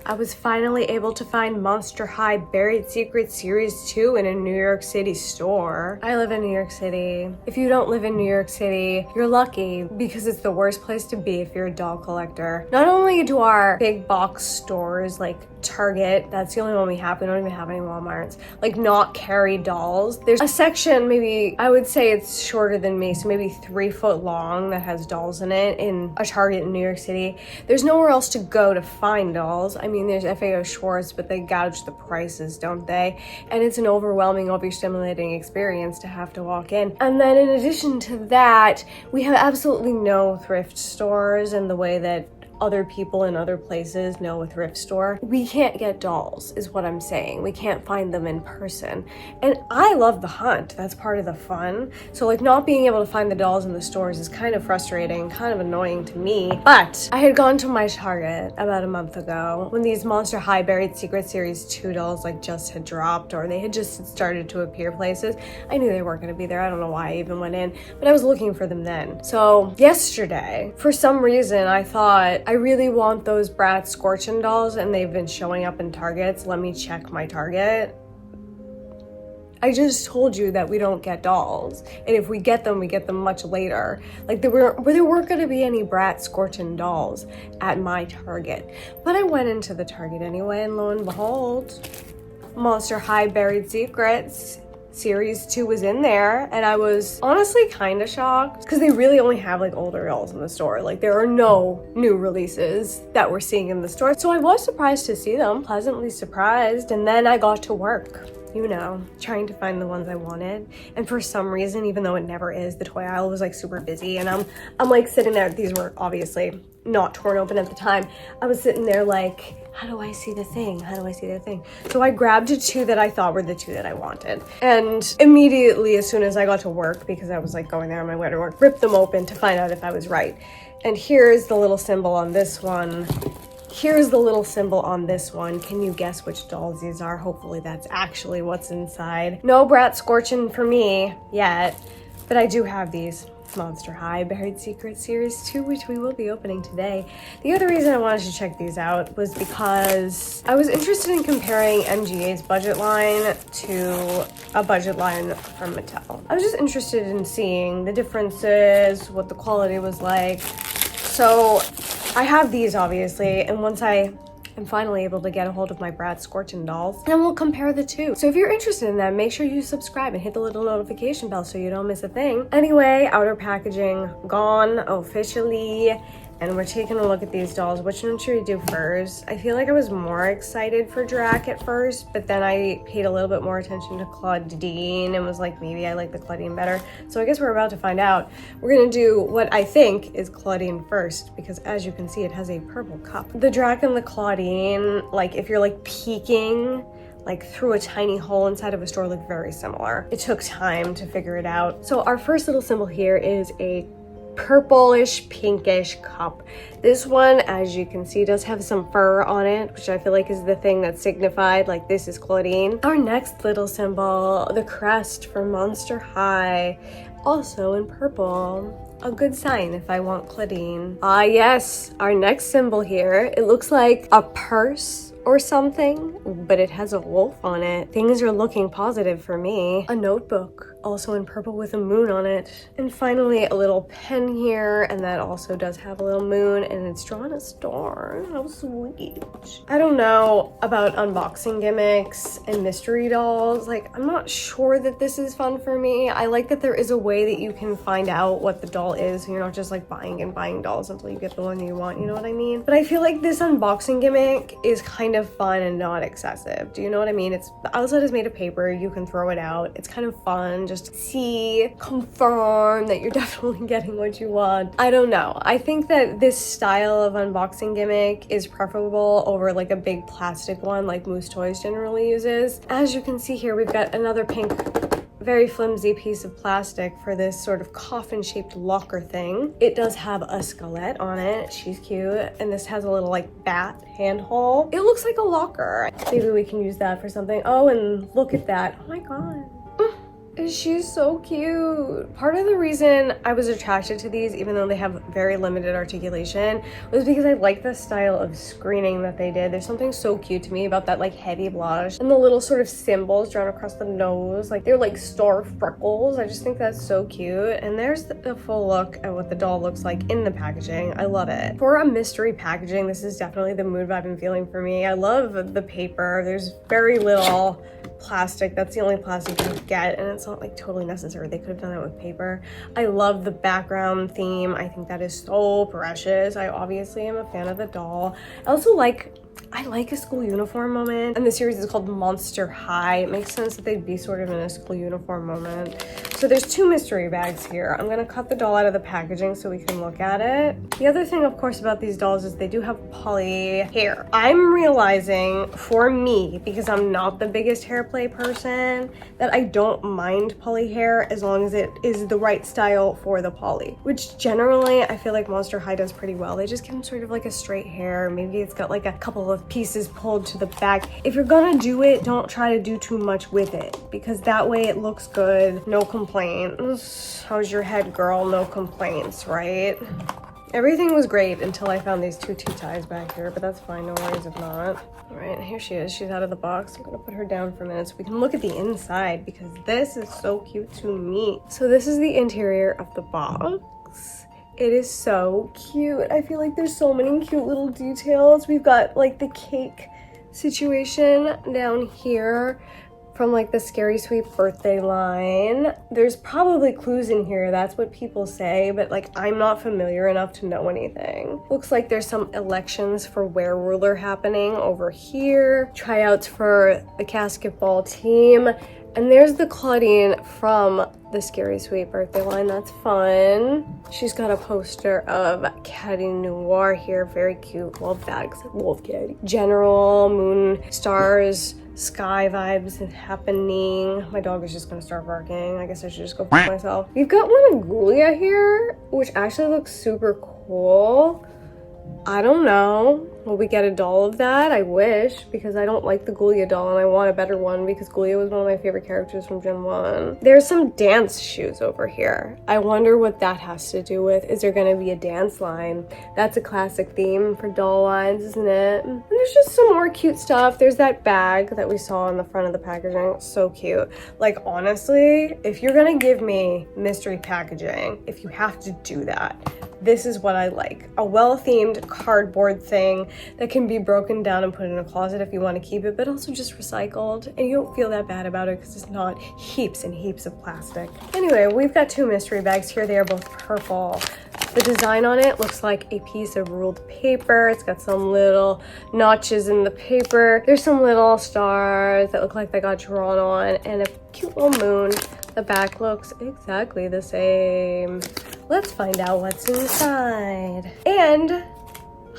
I was finally able to find Monster High Buried Secret Series 2 in a New York City store. I live in New York City. If you don't live in New York City, you're lucky because it's the worst place to be if you're a doll collector. Not only do our big box stores like Target, that's the only one we have. We don't even have any Walmarts. Like, not carry dolls. There's a section, maybe, I would say it's shorter than me, so maybe 3 foot long, that has dolls in it in a Target in New York City. There's nowhere else to go to find dolls. I mean, there's FAO Schwartz, but they gouge the prices, don't they? And it's an overwhelming, overstimulating experience to have to walk in. And then in addition to that, we have absolutely no thrift stores in the way that other people in other places know a thrift store. We can't get dolls, is what I'm saying. We can't find them in person. And I love the hunt. That's part of the fun. So like, not being able to find the dolls in the stores is kind of frustrating, kind of annoying to me. But I had gone to my Target about a month ago when these Monster High Buried Secret Series 2 dolls like just had dropped, or they had just started to appear places. I knew they weren't going to be there. I don't know why I even went in, but I was looking for them then. So yesterday, for some reason, I thought, I really want those Bratz Scorchin dolls, and they've been showing up in Targets. Let me check my Target. I just told you that we don't get dolls, and if we get them much later. Like, there weren't going to be any Bratz Scorchin dolls at my Target, but I went into the Target anyway, and lo and behold, Monster High Buried Secrets Series 2 was in there, and I was honestly kind of shocked because they really only have like older dolls in the store. Like, there are no new releases that we're seeing in the store. So I was surprised to see them, pleasantly surprised, and then I got to work, you know, trying to find the ones I wanted. And for some reason, even though it never is, the toy aisle was like super busy, and I'm like sitting there. These were obviously not torn open at the time. I was sitting there like, how do I see the thing? How do I see the thing? So I grabbed 2 that I thought were the 2 that I wanted. And immediately, as soon as I got to work, because I was like going there on my way to work, ripped them open to find out if I was right. And here's the little symbol on this one. Here's the little symbol on this one. Can you guess which dolls these are? Hopefully that's actually what's inside. No Bratz Scorchin for me yet, but I do have these. Monster High Buried Secret Series 2, which we will be opening today. The other reason I wanted to check these out was because I was interested in comparing MGA's budget line to a budget line from Mattel. I was just interested in seeing the differences, what the quality was like. So I have these obviously, and once I'm finally able to get a hold of my Bratz Scorchin dolls, and we'll compare the 2. So if you're interested in that, make sure you subscribe and hit the little notification bell so you don't miss a thing. Anyway, outer packaging gone officially, and we're taking a look at these dolls. Which one should we do first? I feel like I was more excited for Drac at first, but then I paid a little bit more attention to Clawdeen and was like, maybe I like the Clawdeen better. So I guess we're about to find out. We're gonna do what I think is Clawdeen first, because as you can see, it has a purple cup. The Drac and the Clawdeen, like if you're like peeking like through a tiny hole inside of a store, look very similar. It took time to figure it out. So our first little symbol here is a purplish pinkish cup. This one, as you can see, does have some fur on it, which I feel like is the thing that signified like this is Clawdeen. Our next little symbol, the crest from Monster High, also in purple. A good sign if I want Clawdeen. Ah yes, our next symbol here, it looks like a purse or something, but it has a wolf on it. Things are looking positive for me. A notebook, also in purple with a moon on it. And finally, a little pen here, and that also does have a little moon, and it's drawn a star. How sweet. I don't know about unboxing gimmicks and mystery dolls. Like, I'm not sure that this is fun for me. I like that there is a way that you can find out what the doll is, so you're not just like buying and buying dolls until you get the one you want, you know what I mean? But I feel like this unboxing gimmick is kind of fun and not excessive. Do you know what I mean? It's, the outside is made of paper, you can throw it out. It's kind of fun, just see, confirm that you're definitely getting what you want. I don't know. I think that this style of unboxing gimmick is preferable over like a big plastic one like Moose Toys generally uses. As you can see here, we've got another pink, very flimsy piece of plastic for this sort of coffin-shaped locker thing. It does have a skelet on it. She's cute. And this has a little like bat handhole. It looks like a locker. Maybe we can use that for something. Oh, and look at that. Oh my god. She's so cute. Part of the reason I was attracted to these, even though they have very limited articulation, was because I like the style of screening that they did. There's something so cute to me about that like heavy blush and the little sort of symbols drawn across the nose. Like they're like star freckles. I just think that's so cute. And there's the full look at what the doll looks like in the packaging. I love it. For a mystery packaging, this is definitely the mood vibe I'm feeling for me. I love the paper. There's very little plastic. That's the only plastic you get, and it's not like totally necessary. They could have done it with paper. I love the background theme. I think that is so precious. I obviously am a fan of the doll. I like a school uniform moment, and the series is called Monster High. It makes sense that they'd be sort of in a school uniform moment. So there's 2 mystery bags here. I'm gonna cut the doll out of the packaging so we can look at it. The other thing, of course, about these dolls is they do have poly hair. I'm realizing, for me, because I'm not the biggest hair play person, that I don't mind poly hair as long as it is the right style for the poly, which generally I feel like Monster High does pretty well. They just give them sort of like a straight hair. Maybe it's got like a couple of pieces pulled to the back. If you're gonna do it, don't try to do too much with it, because that way it looks good. No complaints. How's your head, girl? No complaints, right? Everything was great until I found these 2 ties back here, but that's fine. No worries if not. All right, here she is. She's out of the box. I'm gonna put her down for a minute so we can look at the inside, because this is so cute to me. So this is the interior of the box. It is so cute. I feel like there's so many cute little details. We've got like the cake situation down here from like the Scary Sweet birthday line. There's probably clues in here, that's what people say, but like I'm not familiar enough to know anything. Looks like there's some elections for Were Ruler happening over here. Tryouts for the casket ball team. And there's the Clawdeen from the Scary Sweet birthday line. That's fun. She's got a poster of Caddy Noir here. Very cute. Love bags. Love Caddy. General, moon, stars, sky vibes happening. My dog is just gonna start barking. I guess I should just go for myself. We've got one of Ghoulia here, which actually looks super cool. I don't know. Will we get a doll of that? I wish, because I don't like the Ghoulia doll and I want a better one because Ghoulia was one of my favorite characters from Gen 1. There's some dance shoes over here. I wonder what that has to do with. Is there gonna be a dance line? That's a classic theme for doll lines, isn't it? And there's just some more cute stuff. There's that bag that we saw on the front of the packaging. So cute. Like, honestly, if you're gonna give me mystery packaging, if you have to do that, this is what I like. A well-themed cardboard thing that can be broken down and put in a closet if you want to keep it, but also just recycled, and you don't feel that bad about it because it's not heaps and heaps of plastic. Anyway, we've got 2 mystery bags here. They are both purple. The design on it looks like a piece of ruled paper. It's got some little notches in the paper. There's some little stars that look like they got drawn on, and a cute little moon. The back looks exactly the same. Let's find out what's inside. And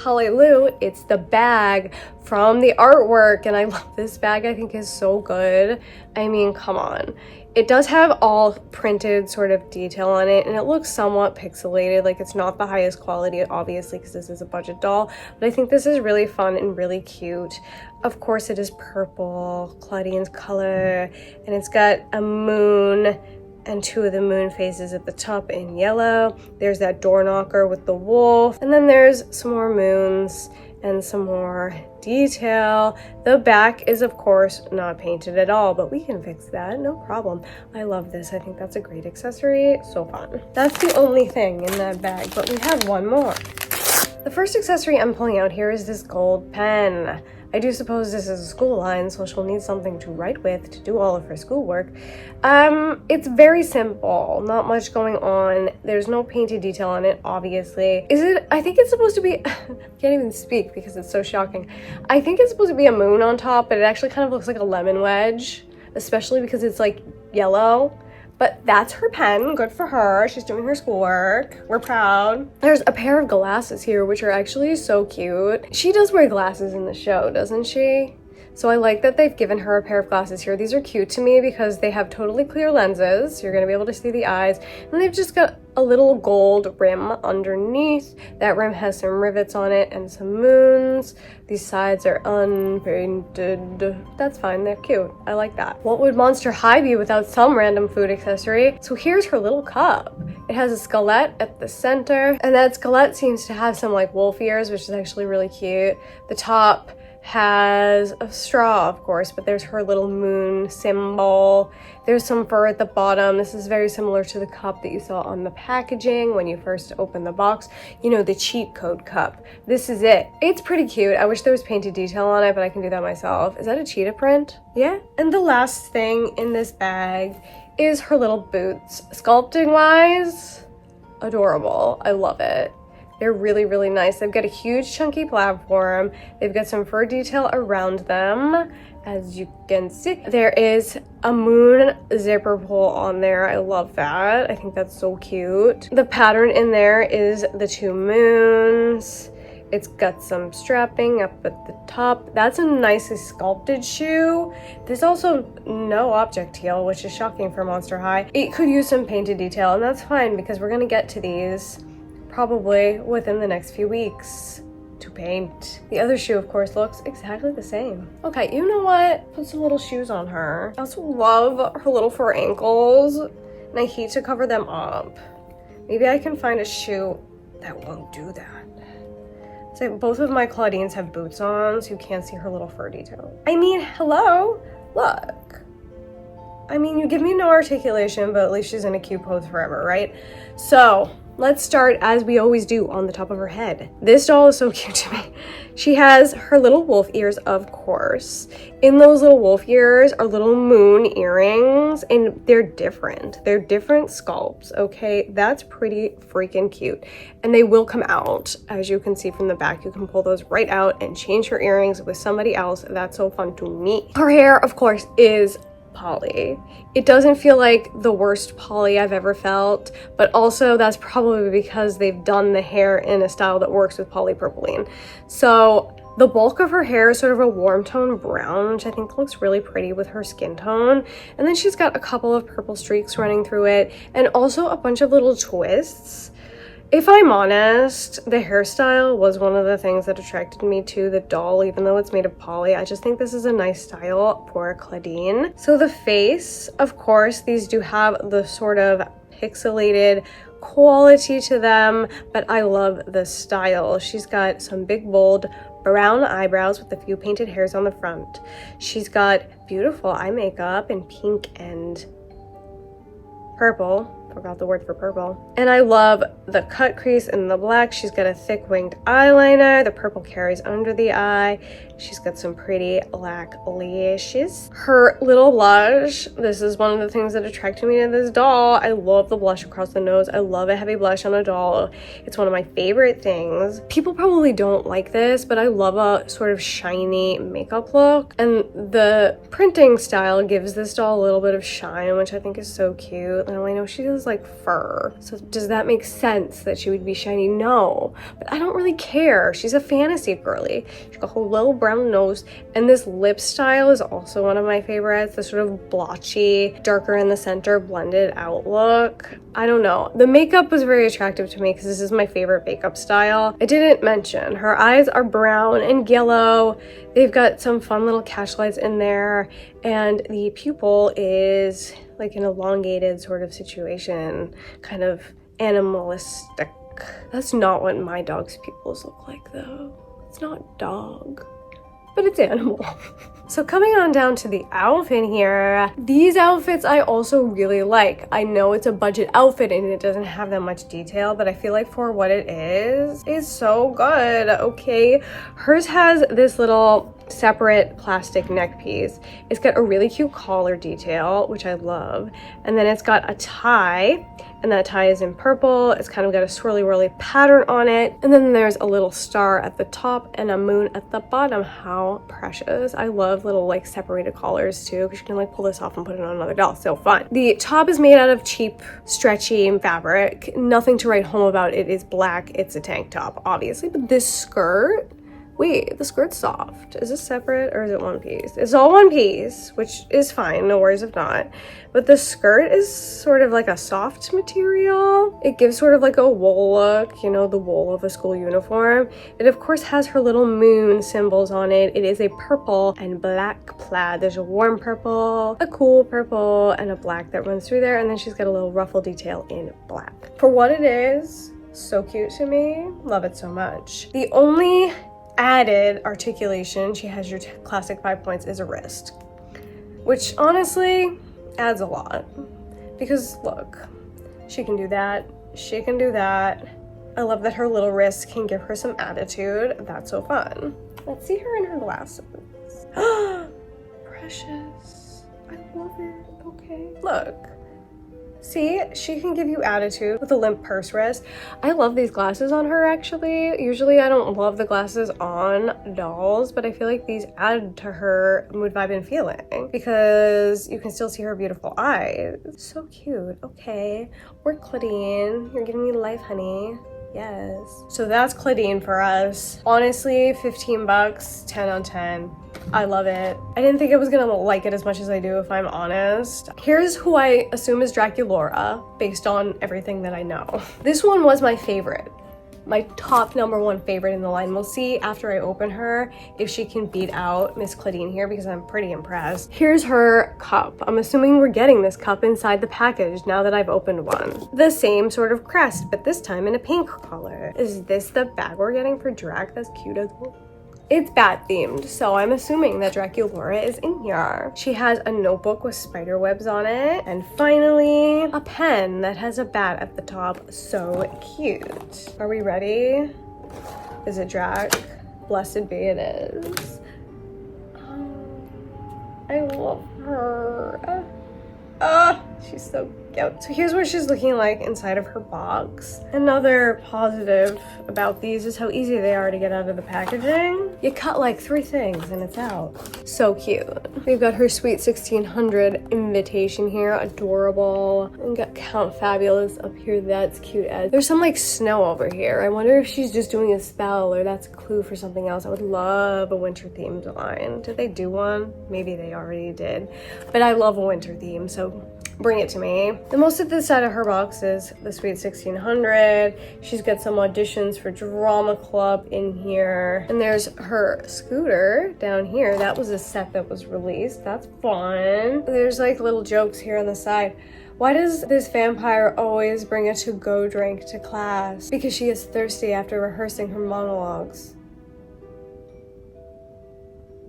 hallelujah, it's the bag from the artwork, and I love this bag. I think is so good. I mean, come on. It does have all printed sort of detail on it, and it looks somewhat pixelated. Like, it's not the highest quality, obviously, because this is a budget doll, but I think this is really fun and really cute. Of course, it is purple, Clawdeen's color, and it's got a moon and 2 of the moon faces at the top in yellow. There's that door knocker with the wolf, and then there's some more moons and some more detail. The back is, of course, not painted at all, but we can fix that, no problem. I love this. I think that's a great accessory. So fun. That's the only thing in that bag, but we have one more. The first accessory I'm pulling out here is this gold pen. I do suppose this is a school line, so she'll need something to write with to do all of her schoolwork. It's very simple, not much going on. There's no painted detail on it, obviously. I think it's supposed to be, I can't even speak because it's so shocking. I think it's supposed to be a moon on top, but it actually kind of looks like a lemon wedge, especially because it's like yellow. But that's her pen. Good for her. She's doing her schoolwork. We're proud. There's a pair of glasses here, which are actually so cute. She does wear glasses in the show, doesn't she? So I like that they've given her a pair of glasses here. These are cute to me because they have totally clear lenses. So you're gonna be able to see the eyes. And they've just got a little gold rim underneath. That rim has some rivets on it and some moons. These sides are unpainted. That's fine, they're cute. I like that. What would Monster High be without some random food accessory? So here's her little cup. It has a skelet at the center, and that skelet seems to have some like wolf ears, which is actually really cute. The top has a straw, of course, but there's her little moon symbol. There's some fur at the bottom. This is very similar to the cup that you saw on the packaging when you first opened the box. You know, the cheat code cup. This is it. It's pretty cute. I wish there was painted detail on it, but I can do that myself. Is that a cheetah print? Yeah. And the last thing in this bag is her little boots. Sculpting wise, adorable. I love it. They're really, really nice. They've got a huge chunky platform. They've got some fur detail around them, as you can see. There is a moon zipper pull on there. I love that. I think that's so cute. The pattern in there is the two moons. It's got some strapping up at the top. That's a nicely sculpted shoe. There's also no object heel, which is shocking for Monster High. It could use some painted detail, and that's fine because we're gonna get to these probably within the next few weeks to paint. The other shoe, of course, looks exactly the same. Okay, you know what? Put some little shoes on her. I also love her little fur ankles, and I hate to cover them up. Maybe I can find a shoe that won't do that. So both of my Clawdeens have boots on, so you can't see her little fur detail. I mean, hello? Look. I mean, you give me no articulation, but at least she's in a cute pose forever, right? So let's start as we always do on the top of her head. This doll is so cute to me. She has her little wolf ears, of course. In those little wolf ears are little moon earrings, and they're different. They're different sculpts, okay? That's pretty freaking cute. And they will come out. As you can see from the back, you can pull those right out and change her earrings with somebody else. That's so fun to me. Her hair, of course, is poly. It doesn't feel like the worst poly I've ever felt, but also that's probably because they've done the hair in a style that works with polypropylene. So the bulk of her hair is sort of a warm tone brown, which I think looks really pretty with her skin tone. And then she's got a couple of purple streaks running through it, and also a bunch of little twists. If I'm honest, the hairstyle was one of the things that attracted me to the doll, even though it's made of poly. I just think this is a nice style for Clawdeen. So the face, of course, these do have the sort of pixelated quality to them, but I love the style. She's got some big, bold brown eyebrows with a few painted hairs on the front. She's got beautiful eye makeup in pink and purple. Forgot the word for purple. And I love the cut crease in the black. She's got a thick winged eyeliner. The purple carries under the eye. She's got some pretty black lashes. Her little blush. This is one of the things that attracted me to this doll. I love the blush across the nose. I love a heavy blush on a doll. It's one of my favorite things. People probably don't like this, but I love a sort of shiny makeup look. And the printing style gives this doll a little bit of shine, which I think is so cute. And I know she does like fur. So does that make sense that she would be shiny? No, but I don't really care. She's a fantasy girly. She's got her little brown nose, and this lip style is also one of my favorites. The sort of blotchy, darker in the center, blended out look. I don't know. The makeup was very attractive to me because this is my favorite makeup style. I didn't mention her eyes are brown and yellow. They've got some fun little cash lights in there, and the pupil is like an elongated sort of situation, kind of animalistic. That's not what my dog's pupils look like though. It's not dog, but it's animal. So coming on down to the outfit here, these outfits I also really like. I know it's a budget outfit and it doesn't have that much detail, but I feel like for what it is so good, okay? Hers has this little separate plastic neck piece. It's got a really cute collar detail, which I love. And then it's got a tie, and that tie is in purple. It's kind of got a swirly whirly pattern on it. And then there's a little star at the top and a moon at the bottom. How precious. I love little like separated collars too, because you can like pull this off and put it on another doll. So fun. The top is made out of cheap, stretchy fabric. Nothing to write home about. It is black. It's a tank top, obviously. But this skirt, Wait, the skirt's soft. Is this separate or is it one piece? It's all one piece, which is fine, no worries if not. But the skirt is sort of like a soft material. It gives sort of like a wool look, you know, the wool of a school uniform. It of course has her little moon symbols on it. It is a purple and black plaid. There's a warm purple, a cool purple, and a black that runs through there. And then she's got a little ruffle detail in black. For what it is, so cute to me. Love it so much. The only added articulation she has, your classic 5 points, is a wrist, which honestly adds a lot, because look, she can do that, she can do that. I love that her little wrist can give her some attitude. That's so fun. Let's see her in her glasses. Precious. I love it. Okay, look. See, she can give you attitude with a limp purse wrist. I love these glasses on her, actually. Usually I don't love the glasses on dolls, but I feel like these add to her mood, vibe, and feeling because you can still see her beautiful eyes. So cute. Okay, we're Clawdeen. You're giving me life, honey. Yes. So that's Clawdeen for us. Honestly, 15 bucks, 10 on 10. I love it. I didn't think I was gonna like it as much as I do, if I'm honest. Here's who I assume is Draculaura, based on everything that I know. This one was my favorite. My top #1 favorite in the line. We'll see after I open her if she can beat out Miss Clawdeen here, because I'm pretty impressed. Here's her cup. I'm assuming we're getting this cup inside the package now that I've opened one. The same sort of crest, but this time in a pink color. Is this the bag we're getting for Drac? That's cute as well. It's bat themed, so I'm assuming that Draculaura is in here. She has a notebook with spider webs on it. And finally, a pen that has a bat at the top. So cute. Are we ready? Is it Drac? Blessed be it is. I love her. She's so cute. So here's what she's looking like inside of her box. Another positive about these is how easy they are to get out of the packaging. You cut like 3 things and it's out. So cute. We've got her sweet 1600 invitation here. Adorable. And got Count Fabulous up here. That's cute as. There's some like snow over here. I wonder if she's just doing a spell or that's a clue for something else. I would love a winter themed line. Did they do one? Maybe they already did. But I love a winter theme, so bring it to me. The most at this side of her box is the sweet 1600. She's got some auditions for drama club in here. And there's her scooter down here. That was a set that was released. That's fun. There's like little jokes here on the side. Why does this vampire always bring a to-go drink to class? Because she is thirsty after rehearsing her monologues.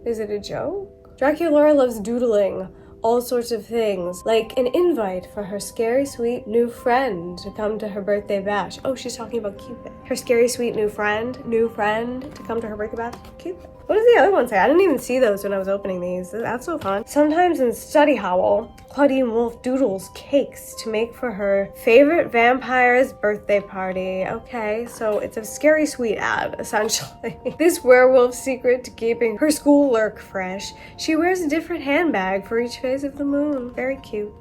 Is it a joke? Draculaura loves doodling all sorts of things, like an invite for her scary sweet new friend to come to her birthday bash. Oh, she's talking about Cupid. Her scary sweet new friend to come to her birthday bash. Cupid. What does the other one say? I didn't even see those when I was opening these. That's so fun. Sometimes in Study Hall, Clawdeen Wolf doodles cakes to make for her favorite vampire's birthday party. Okay, so it's a scary sweet ad, essentially. This werewolf's secret to keeping her school lurk fresh. She wears a different handbag for each phase of the moon. Very cute.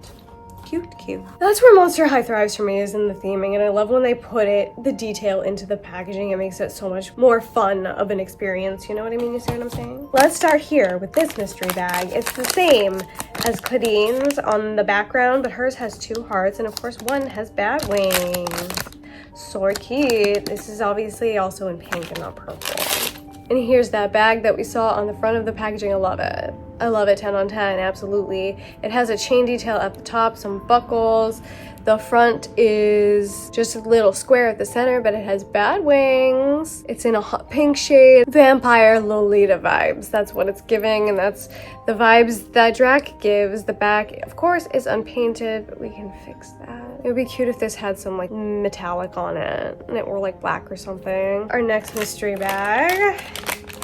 Cute. That's where Monster High thrives for me, is in the theming, and I love when they put the detail into the packaging. It makes it so much more fun of an experience, you know what I mean? You see what I'm saying? Let's start here with this mystery bag. It's the same as Clawdeen's on the background, but hers has 2 hearts, and of course one has bat wings. So cute. This is obviously also in pink and not purple. And here's that bag that we saw on the front of the packaging. I love it. I love it, 10 on 10, absolutely. It has a chain detail at the top, some buckles. The front is just a little square at the center, but it has bat wings. It's in a hot pink shade. Vampire Lolita vibes. That's what it's giving, and that's the vibes that Drac gives. The back, of course, is unpainted, but we can fix that. It would be cute if this had some like metallic on it, and it were like black or something. Our next mystery bag.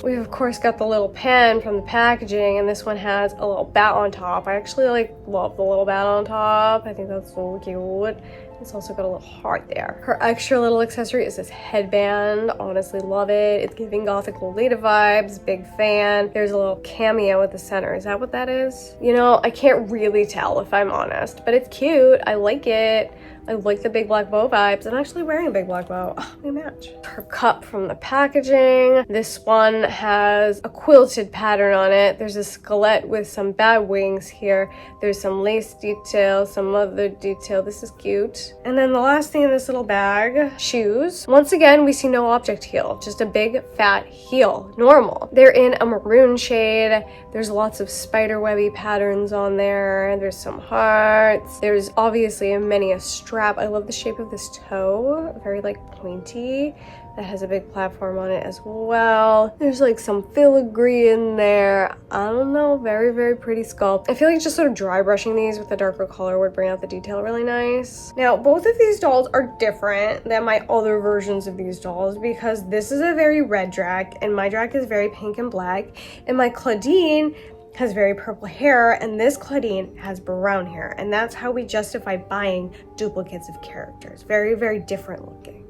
We've of course got the little pen from the packaging, and this one has a little bat on top. I actually love the little bat on top. I think that's so cute. It's also got a little heart there. Her extra little accessory is this headband. Honestly love it. It's giving gothic Lolita vibes. Big fan. There's a little cameo at the center. Is that what that is? You know, I can't really tell if I'm honest, but it's cute. I like it. I like the big black bow vibes. I'm actually wearing a big black bow. Oh, we match. Her cup from the packaging. This one has a quilted pattern on it. There's a skeleton with some bat wings here. There's some lace detail, some other detail. This is cute. And then the last thing in this little bag, shoes. Once again, we see no object heel, just a big fat heel, normal. They're in a maroon shade. There's lots of spider webby patterns on there. There's some hearts. There's obviously many a strap. I love the shape of this toe, very like pointy. That has a big platform on it as well. There's like some filigree in there. I don't know, very, very pretty sculpt. I feel like just sort of dry brushing these with a darker color would bring out the detail really nice. Now, both of these dolls are different than my other versions of these dolls because this is a very red Drac and my Drac is very pink and black. And my Clawdeen has very purple hair and this Clawdeen has brown hair. And that's how we justify buying duplicates of characters. Very, very different looking.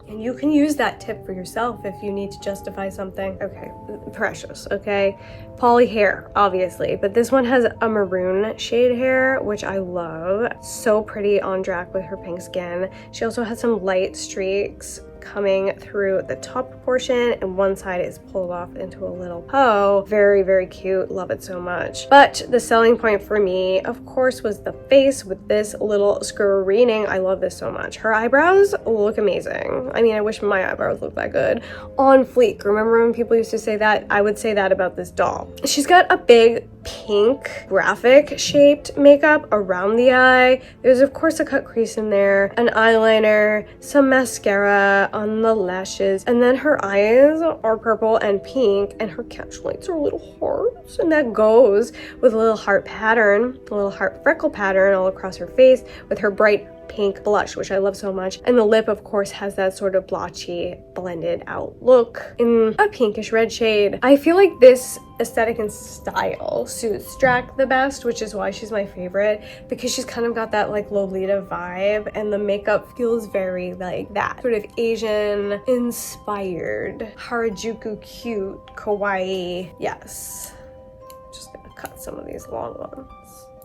And you can use that tip for yourself if you need to justify something. Okay, precious, okay? Poly hair, obviously, but this one has a maroon shade hair, which I love. So pretty on Drac with her pink skin. She also has some light streaks coming through the top portion and one side is pulled off into a little bow. Very, very cute. Love it so much. But the selling point for me, of course, was the face with this little screening. I love this so much. Her eyebrows look amazing. I mean, I wish my eyebrows looked that good. On fleek. Remember when people used to say that? I would say that about this doll. She's got a big pink graphic shaped makeup around the eye. There's of course a cut crease in there, an eyeliner, some mascara on the lashes, and then her eyes are purple and pink and her catch lights are little hearts, and that goes with a little heart pattern, a little heart freckle pattern all across her face with her bright pink blush, which I love so much. And the lip, of course, has that sort of blotchy, blended out look in a pinkish red shade. I feel like this aesthetic and style suits Drac the best, which is why she's my favorite, because she's kind of got that like Lolita vibe, and the makeup feels very like that sort of Asian inspired, Harajuku cute, kawaii. Yes. Just gonna cut some of these long ones.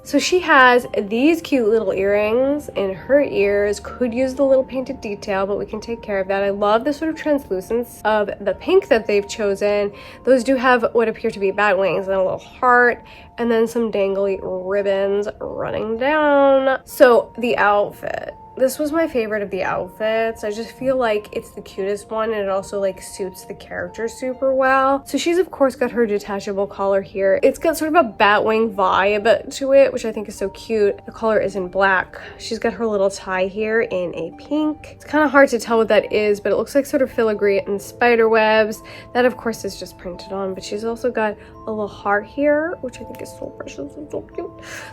So she has these cute little earrings in her ears. Could use the little painted detail, but we can take care of that. I love the sort of translucence of the pink that they've chosen. Those do have what appear to be bat wings and a little heart, and then some dangly ribbons running down. So the outfit. This was my favorite of the outfits. I just feel like it's the cutest one, and it also like suits the character super well. So she's of course got her detachable collar here. It's got sort of a batwing vibe to it, which I think is so cute. The collar is in black. She's got her little tie here in a pink. It's kind of hard to tell what that is, but it looks like sort of filigree and spider webs. That of course is just printed on, but she's also got a little heart here, which I think is so precious and so cute.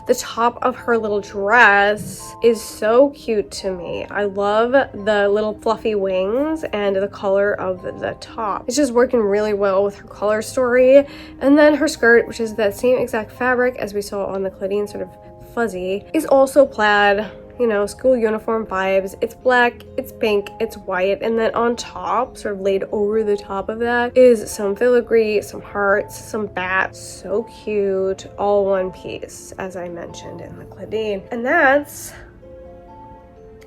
The top of her little dress is so cute to me. I love the little fluffy wings and the color of the top. It's just working really well with her color story. And then her skirt, which is that same exact fabric as we saw on the Clawdeen, sort of fuzzy, is also plaid. You know, school uniform vibes. It's black, it's pink, it's white, and then on top, sort of laid over the top of that, is some filigree, some hearts, some bats. So cute. All one piece, as I mentioned in the Clawdeen. And that's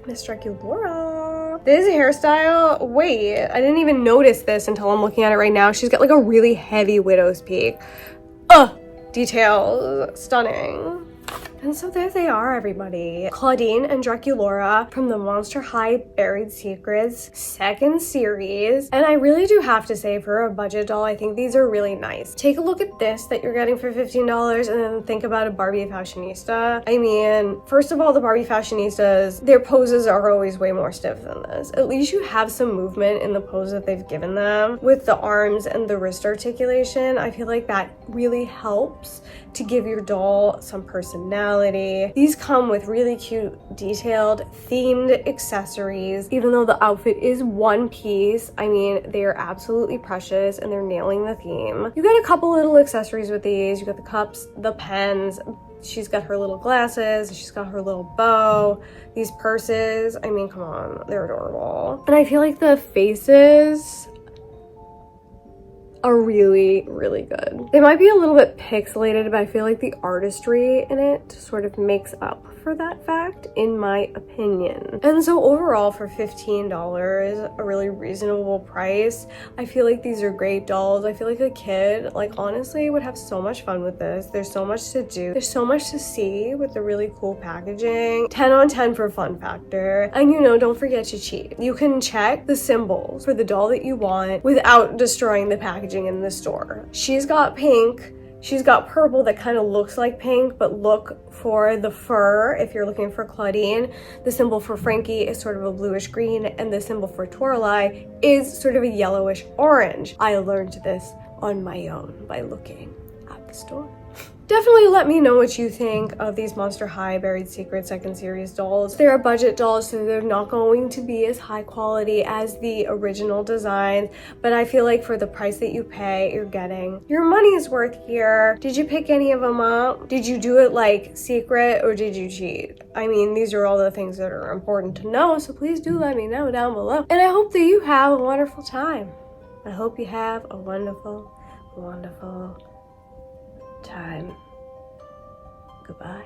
Miss Draculaura. This hairstyle, wait, I didn't even notice this until I'm looking at it right now. She's got like a really heavy widow's peak. Details, stunning. And so there they are, everybody. Clawdeen and Draculaura from the Monster High Buried Secrets second series. And I really do have to say, for a budget doll, I think these are really nice. Take a look at this that you're getting for $15 and then think about a Barbie fashionista. I mean, first of all, the Barbie fashionistas, their poses are always way more stiff than this. At least you have some movement in the pose that they've given them. With the arms and the wrist articulation, I feel like that really helps to give your doll some personality. These come with really cute, detailed, themed accessories. Even though the outfit is one piece, I mean, they are absolutely precious and they're nailing the theme. You get a couple little accessories with these. You got the cups, the pens. She's got her little glasses. She's got her little bow. These purses. I mean, come on, they're adorable. And I feel like the faces are really, really good. They might be a little bit pixelated, but I feel like the artistry in it sort of makes up for that fact, in my opinion. And so overall, for $15, a really reasonable price, I feel like these are great dolls. I feel like a kid, like, honestly, would have so much fun with this. There's so much to do. There's so much to see with the really cool packaging. 10 on 10 for fun factor. And you know, don't forget to cheat. You can check the symbols for the doll that you want without destroying the packaging in the store. She's got pink. She's got purple that kind of looks like pink, but look for the fur if you're looking for Clawdeen. The symbol for Frankie is sort of a bluish green, and the symbol for Toralei is sort of a yellowish orange. I learned this on my own by looking at the store. Definitely let me know what you think of these Monster High Buried Secret second series dolls. They're budget dolls, so they're not going to be as high quality as the original designs, but I feel like for the price that you pay, you're getting your money's worth here. Did you pick any of them up? Did you do it like secret, or did you cheat? I mean, these are all the things that are important to know, so please do let me know down below. And I hope that you have a wonderful time. I hope you have a wonderful, wonderful time. Goodbye.